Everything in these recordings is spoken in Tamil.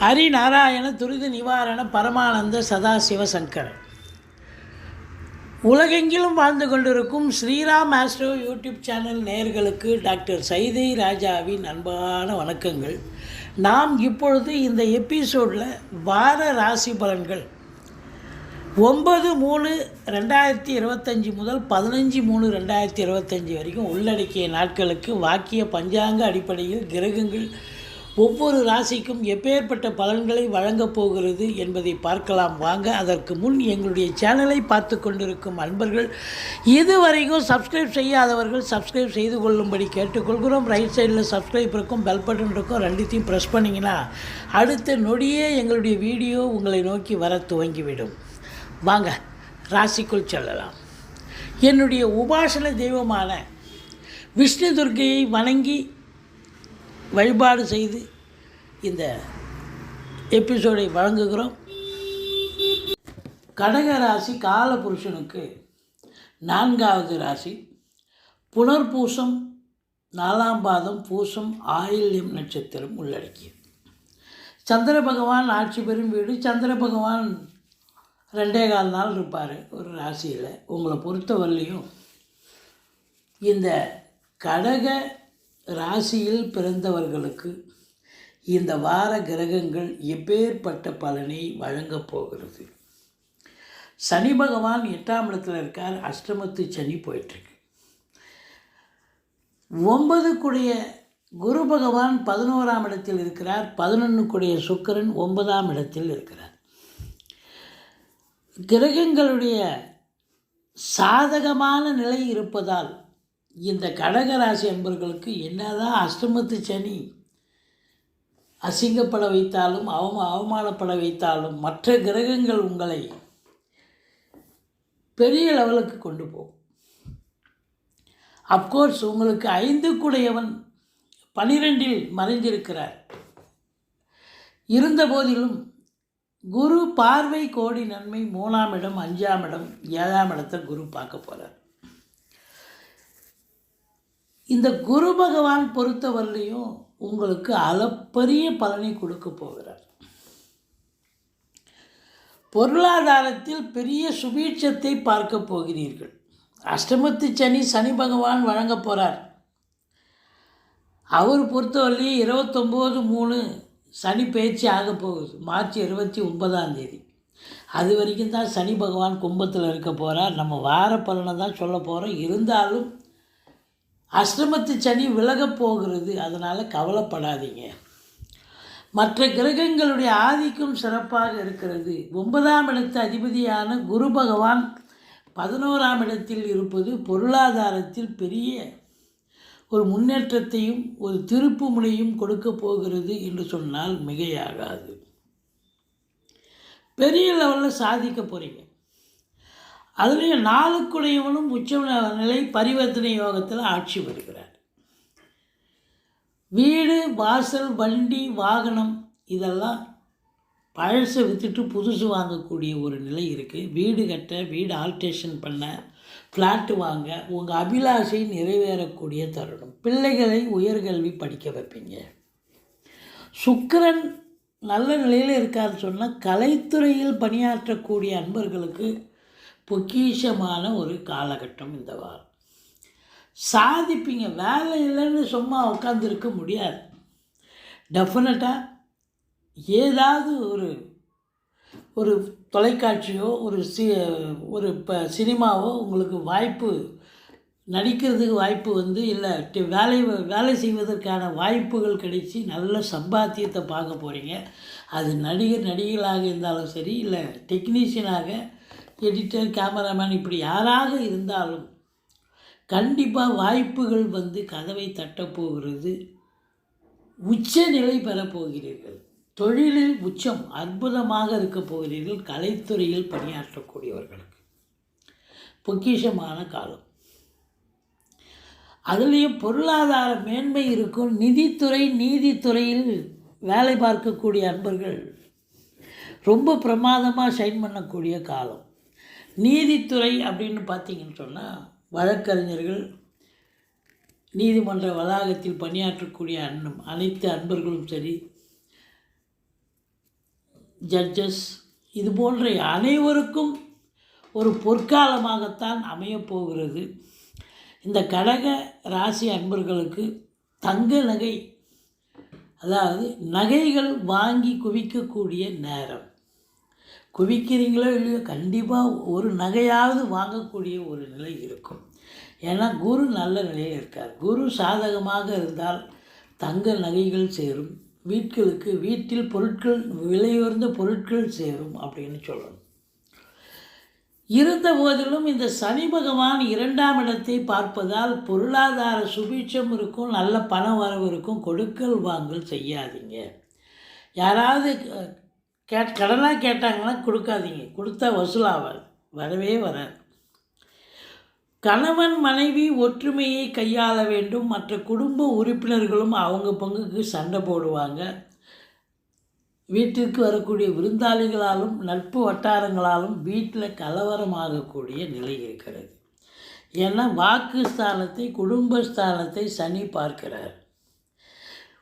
ஹரிநாராயண துரித நிவாரண பரமானந்த சதாசிவ சங்கர. உலகெங்கிலும் வாழ்ந்து கொண்டிருக்கும் ஸ்ரீராம் ஆஸ்ட்ரோ யூடியூப் சேனல் நேயர்களுக்கு டாக்டர் சைதை ராஜாவின் அன்பான வணக்கங்கள். நாம் இப்பொழுது இந்த எபிசோடில் வார ராசி பலன்கள் 9/3/2025 முதல் 15/3/2025 வரைக்கும் உள்ளடக்கிய நாட்களுக்கு வாக்கிய பஞ்சாங்க அடிப்படையில் கிரகங்கள் ஒவ்வொரு ராசிக்கும் எப்பேற்பட்ட பலன்களை வழங்கப் போகிறது என்பதை பார்க்கலாம் வாங்க. அதற்கு முன் எங்களுடைய சேனலை பார்த்து கொண்டிருக்கும் அன்பர்கள், இதுவரைக்கும் சப்ஸ்கிரைப் செய்யாதவர்கள் சப்ஸ்கிரைப் செய்து கொள்ளும்படி கேட்டுக்கொள்கிறோம். ரைட் சைடில் சப்ஸ்கிரைப் இருக்கும், பெல் பட்டன் இருக்கும், ரெண்டுத்தையும் ப்ரெஸ் பண்ணிங்கன்னா அடுத்த நொடியே எங்களுடைய வீடியோ உங்களை நோக்கி வர துவங்கிவிடும். வாங்க ராசிக்குள் செல்லலாம். என்னுடைய உபாசன தெய்வமான விஷ்ணு துர்க்கையை வணங்கி வழிபாடு செய்து இந்த எபிசோடை வழங்குகிறோம். கடக ராசி காலபுருஷனுக்கு 4வது ராசி. புனர்பூசம் 4ஆம் பாதம், பூசம், ஆயில்யம் நட்சத்திரம் உள்ளடக்கியது. சந்திர பகவான் ஆட்சி பெறும் வீடு. சந்திர பகவான் 2.25 நாள் இருப்பார் ஒரு ராசியில். உங்களை பொறுத்தவரையிலையும் இந்த கடக ராசியில் பிறந்தவர்களுக்கு இந்த வார கிரகங்கள் எப்பேற்பட்ட பலனை வழங்கப் போகிறது. சனி பகவான் 8ஆம் இடத்துல இருக்கார். அஷ்டமத்து சனி போயிட்டுருக்கு. 9 குரு பகவான் 11ஆம் இடத்தில் இருக்கிறார். 11 சுக்கிரன் 9ஆம் இடத்தில் இருக்கிறார். கிரகங்களுடைய சாதகமான நிலை இருப்பதால் இந்த கடகராசி அன்பர்களுக்கு என்னதான் அஷ்டமத்து சனி அசிங்கப்பட வைத்தாலும் அவமானப்பட வைத்தாலும் மற்ற கிரகங்கள் உங்களை பெரிய லெவலுக்கு கொண்டு போகும். அப்கோர்ஸ் உங்களுக்கு 5 12 மறைஞ்சிருக்கிறார். இருந்த போதிலும் குரு பார்வை கோடி நன்மை. 3ஆம் இடம், 5ஆம் இடம், 7ஆம் இடத்தை குரு பார்க்க போகிறார். இந்த குரு பகவான் பொறுத்தவரையிலையும் உங்களுக்கு அளப்பரிய பலனை கொடுக்க போகிறார். பொருளாதாரத்தில் பெரிய சுபீட்சத்தை பார்க்க போகிறீர்கள். அஷ்டமத்து சனி பகவான் வழங்க போகிறார். அவர் பொறுத்தவரையிலேயே 29/3 சனி பயிற்சி ஆக போகுது. மார்ச் 29ஆம் தேதி. அது வரைக்கும் தான் சனி பகவான் கும்பத்தில் இருக்க போகிறார். நம்ம வார பலனை தான் சொல்ல போகிறோம். இருந்தாலும் அஷ்டமத்து சனி விலகப் போகிறது. அதனால் கவலைப்படாதீங்க. மற்ற கிரகங்களுடைய ஆதிக்கம் சிறப்பாக இருக்கிறது. 9ஆம் இடத்து அதிபதியான குரு பகவான் 11ஆம் இடத்தில் இருப்பது பொருளாதாரத்தில் பெரிய ஒரு முன்னேற்றத்தையும் ஒரு திருப்பு முனையும் கொடுக்க போகிறது என்று சொன்னால் மிகையாகாது. பெரிய லெவலில் சாதிக்க போகிறீங்க. அதுலேயும் 4 உச்ச நிலை பரிவர்த்தனை யோகத்தில் ஆட்சி வருகிறார். வீடு, வாசல், வண்டி, வாகனம் இதெல்லாம் பழசை விற்றுட்டு புதுசு வாங்கக்கூடிய ஒரு நிலை இருக்குது. வீடு கட்ட, வீடு ஆல்ட்ரேஷன் பண்ண, ஃப்ளாட்டு வாங்க உங்கள் அபிலாஷை நிறைவேறக்கூடிய தருணம். பிள்ளைகளை உயர்கல்வி படிக்க வைப்பீங்க. சுக்கிரன் நல்ல நிலையில் இருக்காருன்னு சொன்னால் கலைத்துறையில் பணியாற்றக்கூடிய அன்பர்களுக்கு பொக்கிஷமான ஒரு காலகட்டம் இந்த வாரம். சாதிப்பீங்க. வேலை இல்லைன்னு சும்மா உட்காந்துருக்க முடியாது. டெஃபினட்டாக ஏதாவது ஒரு தொலைக்காட்சியோ ஒரு சினிமாவோ உங்களுக்கு வாய்ப்பு, நடிக்கிறதுக்கு வாய்ப்பு இல்லை வேலை செய்வதற்கான வாய்ப்புகள் கிடைச்சி நல்ல சம்பாத்தியத்தை பார்க்க போகிறீங்க. அது நடிகர்களாக இருந்தாலும் சரி, இல்லை டெக்னீஷியனாக, எடிட்டர், கேமராமேன், இப்படி யாராக இருந்தாலும் கண்டிப்பாக வாய்ப்புகள் கதவை தட்டப்போகிறது. உச்ச நிலை பெறப்போகிறீர்கள். தொழிலில் உச்சம் அற்புதமாக இருக்க போகிறீர்கள். கலைத்துறையில் பணியாற்றக்கூடியவர்களுக்கு பொக்கிஷமான காலம். அதுலேயும் பொருளாதார மேன்மை இருக்கும். நிதித்துறை, நீதித்துறையில் வேலை பார்க்கக்கூடிய அன்பர்கள் ரொம்ப பிரமாதமாக ஷைன் பண்ணக்கூடிய காலம். நீதித்துறை அப்படின்னு பார்த்தீங்கன்னு சொன்னால் வழக்கறிஞர்கள், நீதிமன்ற வளாகத்தில் பணியாற்றக்கூடிய அனைத்து அன்பர்களும் சரி, ஜட்ஜஸ் இது போன்ற அனைவருக்கும் ஒரு பொற்காலமாகத்தான் அமையப்போகிறது. இந்த கடக ராசி அன்பர்களுக்கு தங்க நகை, அதாவது நகைகள் வாங்கி குவிக்கக்கூடிய நேரம். குவிக்கிறீங்களோ இல்லையோ கண்டிப்பாக ஒரு நகையாவது வாங்கக்கூடிய ஒரு நிலை இருக்கும். ஏன்னா குரு நல்ல நிலையில் இருக்கார். குரு சாதகமாக இருந்தால் தங்க நகைகள் சேரும், வீட்டில் பொருட்கள், விலையுயர்ந்த பொருட்கள் சேரும் அப்படின்னு சொல்லணும். இருந்த போதிலும் இந்த சனி பகவான் 2ஆம் இடத்தை பார்ப்பதால் பொருளாதார சுபீட்சம் இருக்கும், நல்ல பண வரவு இருக்கும். கொடுக்கல் வாங்கல் செய்யாதீங்க. யாராவது கடனாக கேட்டாங்கன்னா கொடுக்காதீங்க, கொடுத்தா வசூலாகாது, வரவே வராது. கணவன் மனைவி ஒற்றுமையை கையாள வேண்டும். மற்ற குடும்ப உறுப்பினர்களும் அவங்க பங்குக்கு சண்டை போடுவாங்க. வீட்டிற்கு வரக்கூடிய விருந்தாளிகளாலும் நட்பு வட்டாரங்களாலும் வீட்டில் கலவரமாகக்கூடிய நிலை இருக்கிறது. ஏன்னா வாக்கு ஸ்தானத்தை, குடும்பஸ்தானத்தை சனி பார்க்கிறார்.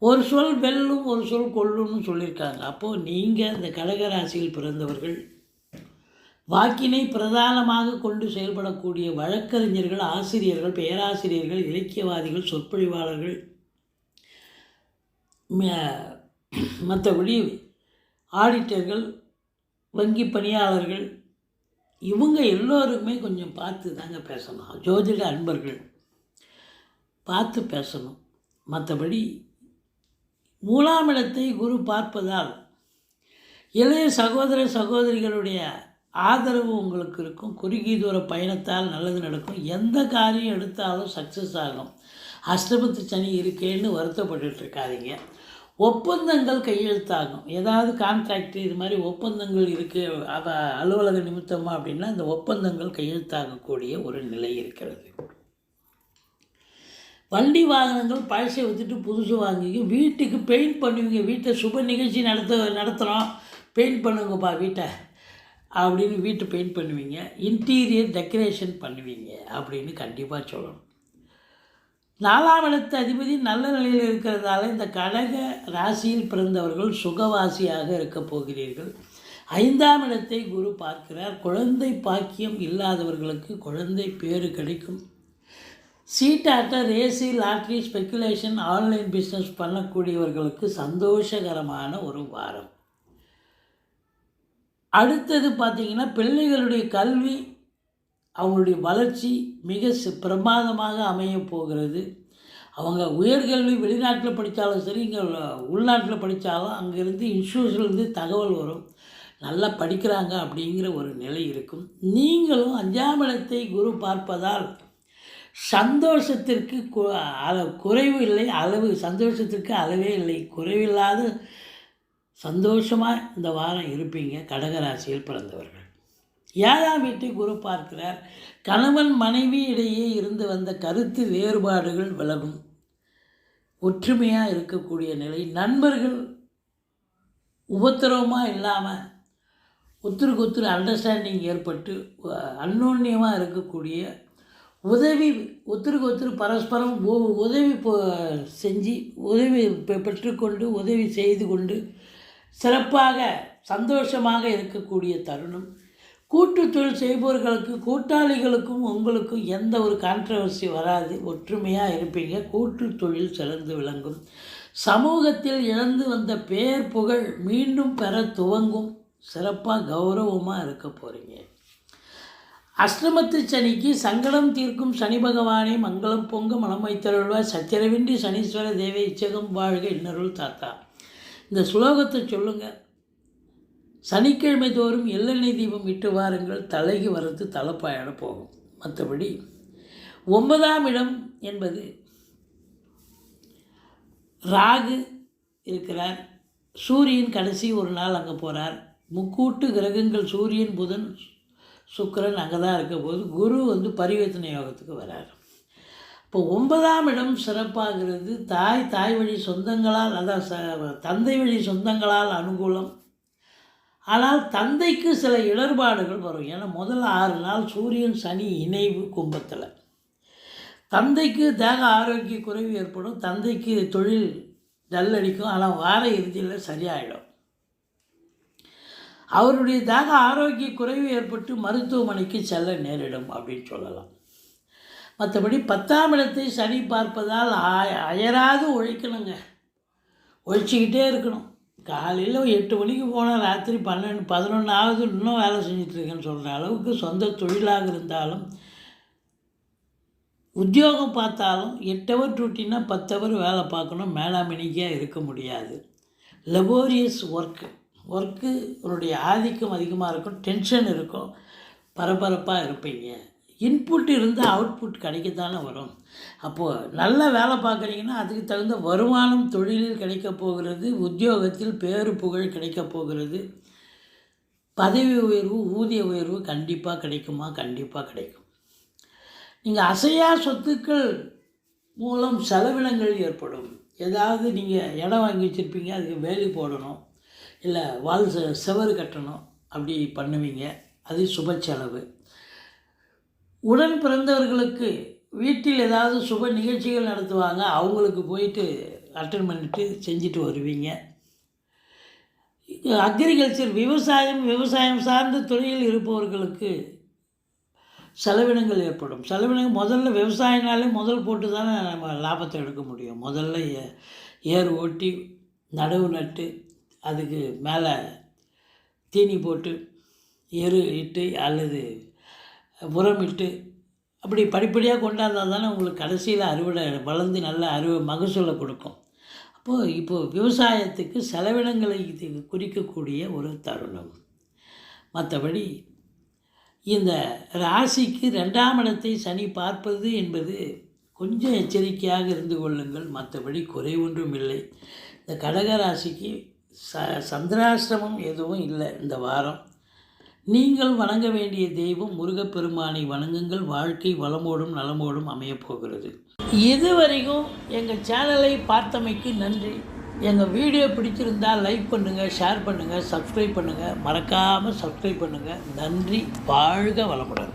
ஒரு சொல் வெல்லும், ஒரு சொல் கொல்லும்னு சொல்லியிருக்காங்க. அப்போது நீங்கள் இந்த கடகராசியில் பிறந்தவர்கள் வாக்கினை பிரதானமாக கொண்டு செயல்படக்கூடிய வழக்கறிஞர்கள், ஆசிரியர்கள், பேராசிரியர்கள், இலக்கியவாதிகள், சொற்பொழிவாளர்கள், மற்றபடி ஆடிட்டர்கள், வங்கி பணியாளர்கள், இவங்க எல்லோருக்குமே கொஞ்சம் பார்த்து தாங்க பேசணும். ஜோதிட அன்பர்கள் பார்த்து பேசணும். மற்றபடி 3ஆம் இடத்தை குரு பார்ப்பதால் இளைய சகோதர சகோதரிகளுடைய ஆதரவு உங்களுக்கு இருக்கும். குறுகிய தூர பயணத்தால் நல்லது நடக்கும். எந்த காரியம் எடுத்தாலும் சக்ஸஸ் ஆகும். அஷ்டமத்து சனி இருக்கேன்னு வருத்தப்பட்டுருக்காதீங்க. ஒப்பந்தங்கள் கையெழுத்தாகும். ஏதாவது கான்ட்ராக்ட் இது மாதிரி ஒப்பந்தங்கள் இருக்குது அலுவலக நிமித்தமாக அப்படின்னா இந்த ஒப்பந்தங்கள் கையெழுத்தாகக்கூடிய ஒரு நிலை இருக்கிறது. வண்டி வாகனங்கள் பழசை விற்றுட்டு புதுசு வாங்கிங்க. வீட்டுக்கு பெயிண்ட் பண்ணுவீங்க. வீட்டை சுப நிகழ்ச்சி நடத்துகிறோம், பெயிண்ட் பண்ணுங்கப்பா வீட்டை அப்படின்னு வீட்டை பெயிண்ட் பண்ணுவீங்க. இன்டீரியர் டெக்கரேஷன் பண்ணுவீங்க அப்படின்னு கண்டிப்பாக சொல்லணும். 4ஆம் இடத்து அதிபதி நல்ல நிலையில் இருக்கிறதால இந்த கடக ராசியில் பிறந்தவர்கள் சுகவாசியாக இருக்க போகிறீர்கள். 5ஆம் இடத்தை குரு பார்க்கிறார். குழந்தை பாக்கியம் இல்லாதவர்களுக்கு குழந்தை பேறு கிடைக்கும். சீட்டாட்ட, ரேசி, லாட்ரி, ஸ்பெக்குலேஷன், ஆன்லைன் பிஸ்னஸ் பண்ணக்கூடியவர்களுக்கு சந்தோஷகரமான ஒரு வாரம். அடுத்தது பார்த்திங்கன்னா பிள்ளைகளுடைய கல்வி, அவங்களுடைய வளர்ச்சி மிக பிரமாதமாக அமைய போகிறது. அவங்க உயர்கல்வி வெளிநாட்டில் படித்தாலும் சரி, இங்கே உள்நாட்டில் படித்தாலும் அங்கேருந்து இன்ஸ்டியூஷன்லேருந்து தகவல் வரும், நல்லா படிக்கிறாங்க அப்படிங்கிற ஒரு நிலை இருக்கும். நீங்களும் 5ஆம் இடத்தை குரு பார்ப்பதால் சந்தோஷத்திற்கு குறைவு இல்லை, சந்தோஷத்திற்கு அளவே இல்லை. குறைவில்லாத சந்தோஷமாக இந்த வாரம் இருப்பீங்க கடகராசியில் பிறந்தவர்கள். 7ஆம் வீட்டை குரு பார்க்கிறார். கணவன் மனைவி இடையே இருந்து வந்த கருத்து வேறுபாடுகள் விலகும். ஒற்றுமையாக இருக்கக்கூடிய நிலை. நண்பர்கள் உபத்திரவமாக இல்லாமல் ஒருத்தருக்கு ஒருத்தர் அண்டர்ஸ்டாண்டிங் ஏற்பட்டு அன்னோன்யமாக இருக்கக்கூடிய உதவி, ஒருத்தருக்கு ஒருத்தர் பரஸ்பரம் உதவி செஞ்சு உதவி பெற்றுக்கொண்டு உதவி செய்து கொண்டு சிறப்பாக சந்தோஷமாக இருக்கக்கூடிய தருணம். கூட்டு தொழில் செய்பவர்களுக்கு, கூட்டாளிகளுக்கும் உங்களுக்கும் எந்த ஒரு கான்ட்ரவர்சி வராது. ஒற்றுமையாக இருப்பீங்க. கூட்டு தொழில் சிறந்து விளங்கும். சமூகத்தில் இழந்து வந்த பேர் புகழ் மீண்டும் பெற துவங்கும். சிறப்பாக கௌரவமாக இருக்க போகிறீங்க. அஷ்டமத்து சனிக்கு சங்கடம் தீர்க்கும் சனி பகவானை மங்களம் பொங்க மனம் வைத்தருள்வார். சச்சரவின்றி சனீஸ்வர தேவை இச்சகம் வாழ்க இன்னருள் தாத்தா. இந்த சுலோகத்தை சொல்லுங்கள். சனிக்கிழமை தோறும் எள்ளெண்ணெய் தீபம் இட்டு வாருங்கள். தலைக்கு வரது தலைப்பாயோட போகும். மற்றபடி 9ஆம் இடம் என்பது ராகு இருக்கிறார். சூரியன் கடைசி ஒரு நாள் அங்கே போகிறார். முக்கூட்டு கிரகங்கள் சூரியன், புதன், சுக்கிரன் அங்கே தான் இருக்க போது. குரு பரிவர்த்தனை யோகத்துக்கு வரார். இப்போ 9ஆம் இடம் சிறப்பாகிறது. தாய் வழி சொந்தங்களால், அதாவது தந்தை வழி சொந்தங்களால் அனுகூலம். ஆனால் தந்தைக்கு சில இடர்பாடுகள் வரும். ஏன்னா முதல் 6 நாள் சூரியன் சனி இணைவு கும்பத்தில். தந்தைக்கு தேக ஆரோக்கிய குறைவு ஏற்படும். தந்தைக்கு தொழில் டல் அடிக்கும். ஆனால் வார இறுதியில் சரியாயிடும். அவருடையதாக ஆரோக்கிய குறைவு ஏற்பட்டு மருத்துவமனைக்கு செல்ல நேரிடும் அப்படின்னு சொல்லலாம். மற்றபடி 10ஆம் இடத்தை சனி பார்ப்பதால் அயராது உழைக்கணுங்க, உழைச்சிக்கிட்டே இருக்கணும். காலையில் 8 மணிக்கு போனால் ராத்திரி 12, 11 ஆகுது, இன்னும் வேலை செஞ்சிட்ருக்கேன்னு சொல்கிற அளவுக்கு சொந்த தொழிலாக இருந்தாலும் உத்தியோகம் பார்த்தாலும் 8 ஹவர் டியூட்டின்னா 10 ஹவர் வேலை பார்க்கணும், மேலாமணிக்காக இருக்க முடியாது. லெபோரியஸ் ஒர்க்கு உன்னுடைய ஆதிக்கம் அதிகமாக இருக்கும், டென்ஷன் இருக்கும், பரபரப்பாக இருப்பீங்க. இன்புட் இருந்தால் அவுட்புட் கிடைக்கத்தானே வரும். அப்போது நல்ல வேலை பார்க்குறீங்கன்னா அதுக்கு தகுந்த வருமானம் தொழிலில் கிடைக்கப் போகிறது, உத்தியோகத்தில் பேரு புகழ் கிடைக்கப் போகிறது, பதவி உயர்வு ஊதிய உயர்வு கண்டிப்பாக கிடைக்குமா? கண்டிப்பாக கிடைக்கும். நீங்கள் அசையா சொத்துக்கள் மூலம் செலவினங்கள் ஏற்படும். ஏதாவது நீங்கள் இடம் வாங்கி வச்சுருப்பீங்க, அதுக்கு வேலி போடணும், இல்லை வால் செவரு கட்டணும், அப்படி பண்ணுவீங்க, அது சுப செலவு. உடன் பிறந்தவர்களுக்கு வீட்டில் ஏதாவது சுப நிகழ்ச்சிகள் நடத்துவாங்க, அவங்களுக்கு போயிட்டு அட்டன் பண்ணிவிட்டு செஞ்சுட்டு வருவீங்க. அக்ரிகல்ச்சர் விவசாயம் சார்ந்த தொழிலில் இருப்பவர்களுக்கு செலவினங்கள் ஏற்படும். செலவினங்கள் முதல்ல விவசாயினாலே முதல் போட்டு தானே நம்ம லாபத்தை எடுக்க முடியும். முதல்ல ஏர் ஓட்டி நடவு நட்டு அதுக்கு மேலே தீனி போட்டு எரு இட்டு அல்லது உரமிட்டு அப்படி படிப்படியாக கொண்டாந்தால் தானே உங்களுக்கு கடைசியில் அறுவடை வளர்ந்து நல்ல மகசூலை கொடுக்கும். இப்போது விவசாயத்துக்கு செலவினங்களை குறிக்கக்கூடிய ஒரு தருணம். மற்றபடி இந்த ராசிக்கு 2ஆம் இடத்தை சனி பார்ப்பது என்பது கொஞ்சம் எச்சரிக்கையாக இருந்து கொள்ளுங்கள், மற்றபடி குறை ஒன்றும் இல்லை. இந்த கடக ராசிக்கு சந்திராஷ்டிரமம் எதுவும் இல்லை இந்த வாரம். நீங்கள் வணங்க வேண்டிய தெய்வம் முருகப்பெருமானை வணங்குங்கள், வாழ்க்கை வளமோடும் நலமோடும் அமையப்போகிறது. இதுவரைக்கும் எங்கள் சேனலை பார்த்தமைக்கு நன்றி. எங்கள் வீடியோ பிடிச்சிருந்தால் லைக் பண்ணுங்கள், ஷேர் பண்ணுங்கள், சப்ஸ்கிரைப் பண்ணுங்கள், மறக்காமல் சப்ஸ்கிரைப் பண்ணுங்கள். நன்றி. வாழ்க வளமுடன்.